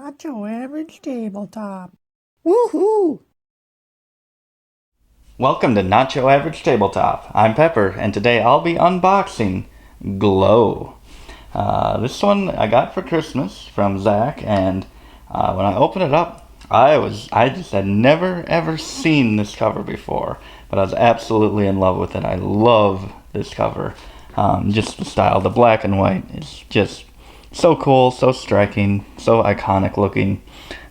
Not your average tabletop. Woohoo! Welcome to Not Your Average Tabletop. I'm Pepper, and today I'll be unboxing Glow. This one I got for Christmas from Zach, and when I opened it up, I just had never ever seen this cover before, but I was absolutely in love with it. I love this cover. Just the style, the black and white is just so cool, so striking, so iconic looking.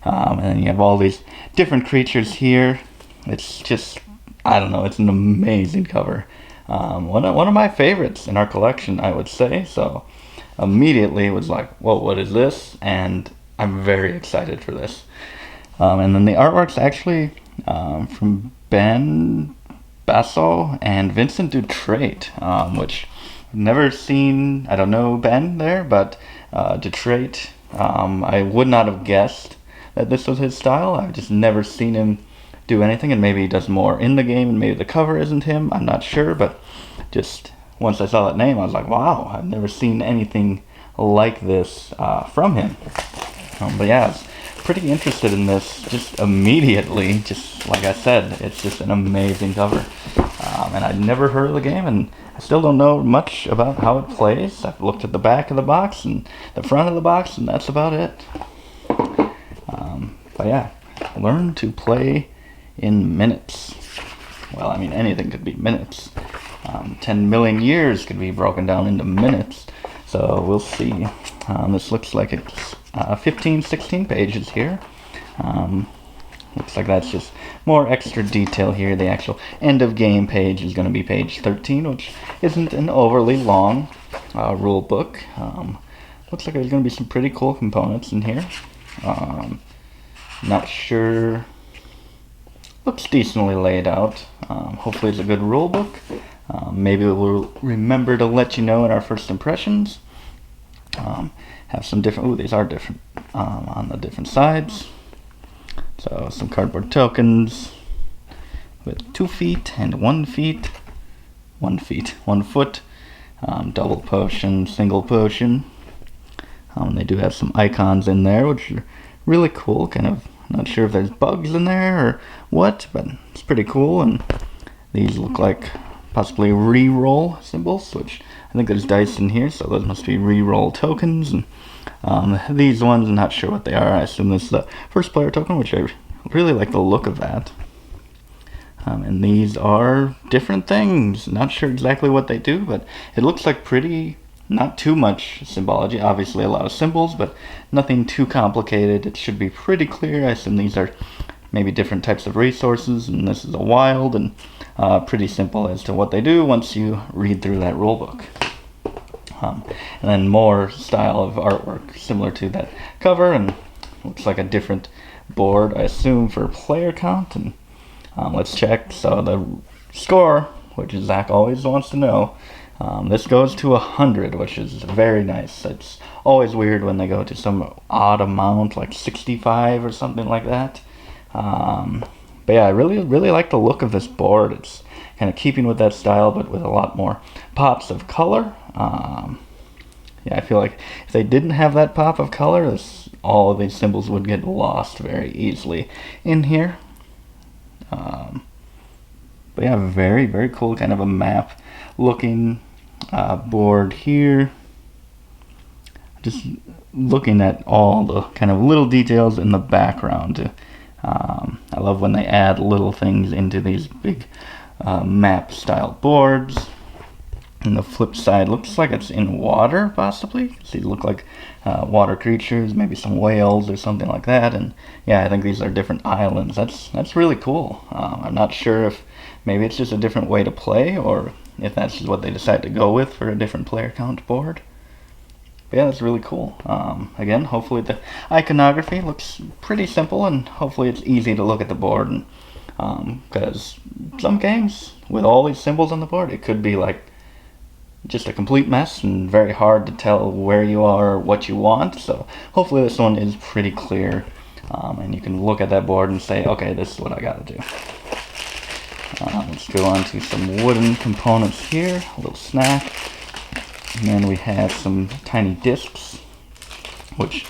And then you have all these different creatures here. It's just, I don't know, it's an amazing cover. One of my favorites in our collection, I would say. So immediately was like, whoa, what is this? And I'm very excited for this. And then the artwork's actually from Ben Basso and Vincent Dutrait, which I've never seen. I don't know Ben there, but Dutrait, I would not have guessed that this was his style. I've just never seen him do anything, and maybe he does more in the game, and maybe the cover isn't him. I'm not sure, but just once I saw that name, I was like, wow, I've never seen anything like this from him. But yeah, I was pretty interested in this just immediately. Just like I said, it's just an amazing cover. And I'd never heard of the game, and I still don't know much about how it plays. I've looked at the back of the box and the front of the box, and that's about it. But yeah, learn to play in minutes. Well, I mean, anything could be minutes. 10 million years could be broken down into minutes. So we'll see. This looks like it's 15, 16 pages here. Looks like that's just more extra detail here. The actual end of game page is going to be page 13, which isn't an overly long rule book. Looks like there's going to be some pretty cool components in here. Not sure. Looks decently laid out. Hopefully it's a good rule book. Maybe we'll remember to let you know in our first impressions. Have some different, ooh, these are different on the different sides. So some cardboard tokens with 2 feet and 1 feet. 1 feet, 1 foot. Double potion, single potion. They do have some icons in there, which are really cool. Kind of not sure if there's bugs in there or what, but it's pretty cool. And these look like possibly re-roll symbols, which I think there's dice in here, so those must be re-roll tokens. And these ones, I'm not sure what they are. I assume this is the first player token, which I really like the look of that. And these are different things. Not sure exactly what they do, but it looks like pretty, not too much symbology. Obviously a lot of symbols, but nothing too complicated. It should be pretty clear. I assume these are maybe different types of resources, and this is a wild, and pretty simple as to what they do once you read through that rulebook. And then more style of artwork similar to that cover, and looks like a different board, I assume, for player count. And let's check. So the score, which Zach always wants to know, this goes to 100, which is very nice. It's always weird when they go to some odd amount, like 65 or something like that. But yeah, I really like the look of this board. It's kind of keeping with that style, but with a lot more pops of color. Yeah, I feel like if they didn't have that pop of color, all of these symbols would get lost very easily in here. But yeah, very cool, kind of a map looking board here. Just looking at all the kind of little details in the background. I love when they add little things into these big map style boards. And the flip side looks like it's in water, possibly. These look like water creatures, maybe some whales or something like that. And yeah, I think these are different islands. That's really cool. I'm not sure if maybe it's just a different way to play, or if that's just what they decide to go with for a different player count board. But yeah, that's really cool. Again, hopefully the iconography looks pretty simple, and hopefully it's easy to look at the board. And because some games with all these symbols on the board, it could be like just a complete mess and very hard to tell where you are or what you want. So hopefully this one is pretty clear, and you can look at that board and say, okay, this is what I gotta do. Let's go on to some wooden components here, a little snack. And then we have some tiny discs, which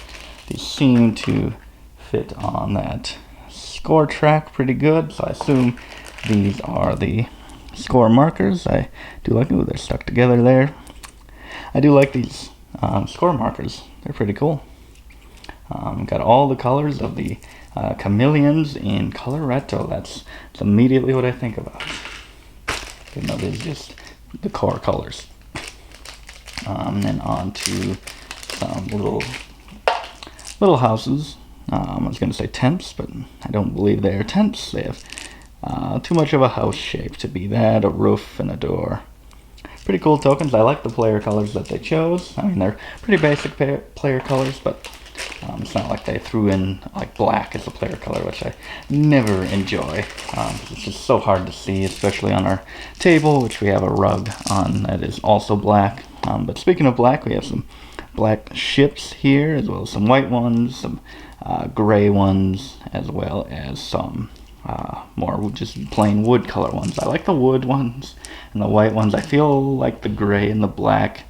these seem to fit on that score track pretty good, so I assume these are the score markers. I do like, ooh, they're stuck together there. I do like these score markers. They're pretty cool. Got all the colors of the chameleons in Coloretto. That's immediately what I think about. You know, these just the core colors. Then on to some little houses. I was going to say tents, but I don't believe they are tents. They have too much of a house shape to be that, a roof and a door. Pretty cool tokens. I like the player colors that they chose. I mean, they're pretty basic player colors, but it's not like they threw in like black as a player color, which I never enjoy. It's just so hard to see, especially on our table, which we have a rug on that is also black. But speaking of black, we have some black ships here, as well as some white ones, some gray ones, as well as some more just plain wood color ones. I like the wood ones and the white ones. I feel like the gray and the black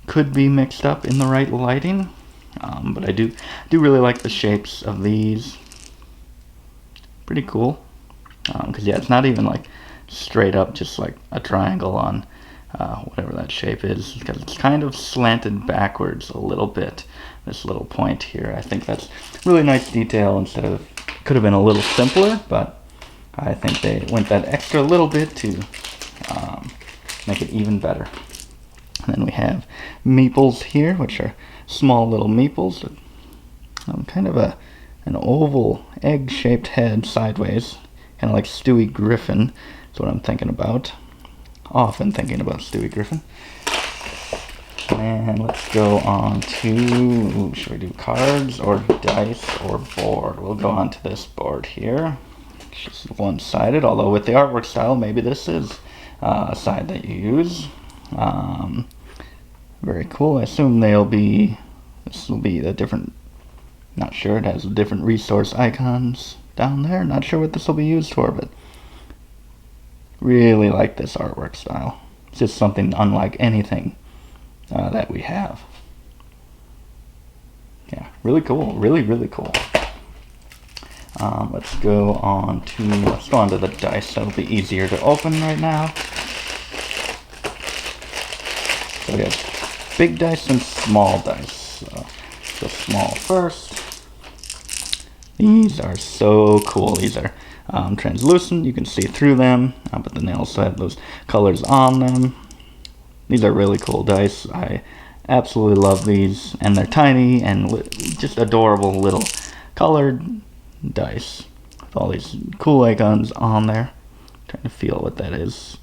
could be mixed up in the right lighting, but I do really like the shapes of these. Pretty cool, because yeah, it's not even like straight up just like a triangle on whatever that shape is, because it's kind of slanted backwards a little bit, this little point here. I think that's really nice detail. Instead of, could have been a little simpler, but I think they went that extra little bit to make it even better. And then we have meeples here, which are small little meeples, kind of an oval egg-shaped head sideways, kind of like Stewie Griffin. That's what I'm thinking about. Often thinking about Stewie Griffin. And let's go on to, should we do cards or dice or board? We'll go on to this board here. It's just one-sided, although with the artwork style, maybe this is a side that you use. Very cool. I assume this will be the different, not sure, it has different resource icons down there. Not sure what this will be used for, but really like this artwork style. It's just something unlike anything that we have. Yeah, really cool. Really cool. Let's go on to the dice. That'll be easier to open right now. So we have big dice and small dice. So small first. These are so cool. These are translucent. You can see through them, but then they also have those colors on them. These are really cool dice. I absolutely love these, and they're tiny and just adorable little colored dice with all these cool icons on there. I'm trying to feel what that is.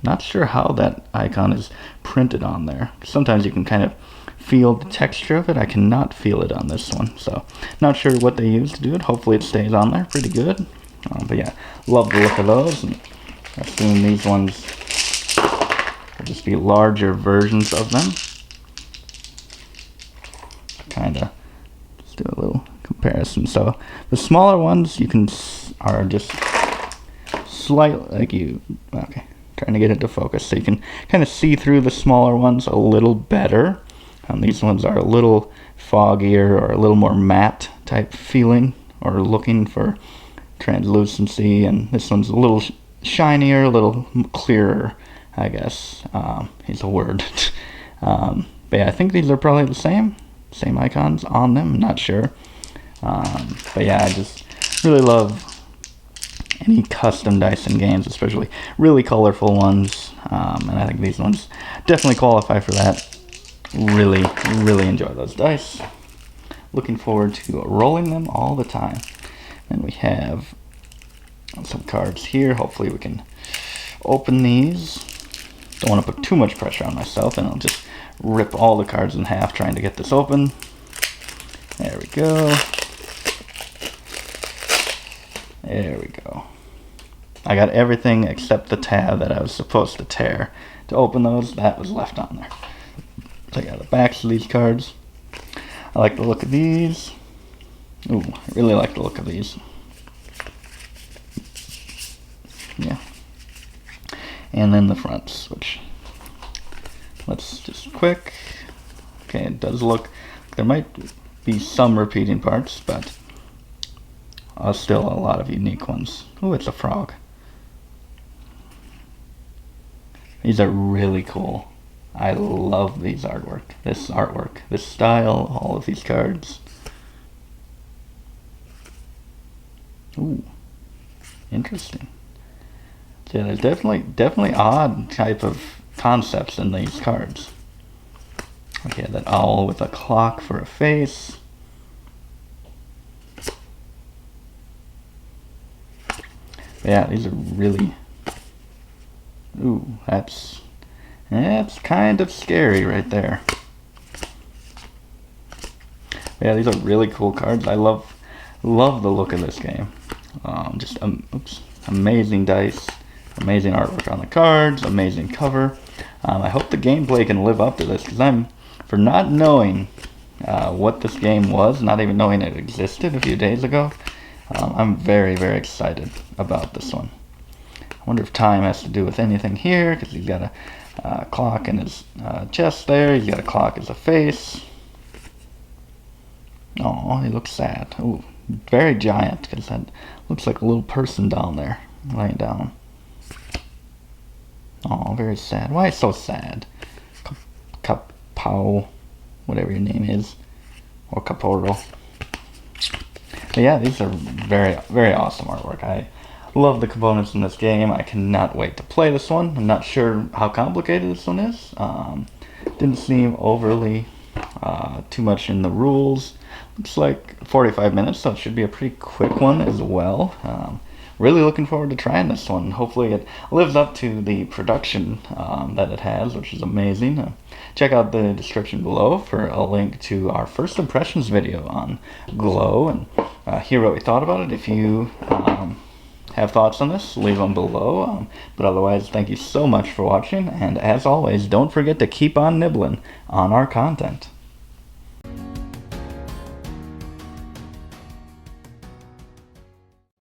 Not sure how that icon is printed on there. Sometimes you can kind of feel the texture of it. I cannot feel it on this one, so not sure what they use to do it. Hopefully it stays on there pretty good. But yeah, love the look of those. And I assume these ones will just be larger versions of them. Kind of just do a little comparison. So the smaller ones are just slightly, okay, trying to get it to focus, so you can kind of see through the smaller ones a little better. These ones are a little foggier or a little more matte type feeling, or looking for translucency, and this one's a little shinier, a little clearer, I guess, is a word. But yeah, I think these are probably the same icons on them. I'm not sure. But yeah, I just really love any custom dice in games, especially really colorful ones. And I think these ones definitely qualify for that. Really enjoy those dice. Looking forward to rolling them all the time. And we have some cards here. Hopefully we can open these. Don't want to put too much pressure on myself, and I'll just rip all the cards in half trying to get this open. There we go. There we go. I got everything except the tab that I was supposed to tear to open those. That was left on there. So I got the backs of these cards. I like the look of these. Ooh, I really like the look of these. Yeah. And then the fronts, which, let's just quick. Okay, it does look, there might be some repeating parts, but still a lot of unique ones. Oh, it's a frog. These are really cool. I love this artwork, this style, all of these cards. Ooh, interesting. So yeah, there's definitely odd type of concepts in these cards. Okay, that owl with a clock for a face. Yeah, these are really... Ooh, that's kind of scary right there. Yeah, these are really cool cards. I love the look of this game. Just amazing dice, amazing artwork on the cards, amazing cover. I hope the gameplay can live up to this, because for not knowing what this game was, not even knowing it existed a few days ago, I'm very, very excited about this one. I wonder if time has to do with anything here, because he's got a clock in his chest there. He's got a clock as a face. Oh, he looks sad. Ooh, very giant, because that looks like a little person down there, laying down. Oh, very sad. Why so sad? Kapow, whatever your name is, or Caporo. But yeah, these are very, very awesome artwork. I love the components in this game. I cannot wait to play this one. I'm not sure how complicated this one is. Didn't seem overly too much in the rules. Looks like 45 minutes, so it should be a pretty quick one as well. Really looking forward to trying this one. Hopefully it lives up to the production that it has, which is amazing. Check out the description below for a link to our first impressions video on Glow, and hear what we thought about it. If you have thoughts on this, leave them below. But otherwise, thank you so much for watching, and as always, don't forget to keep on nibbling on our content.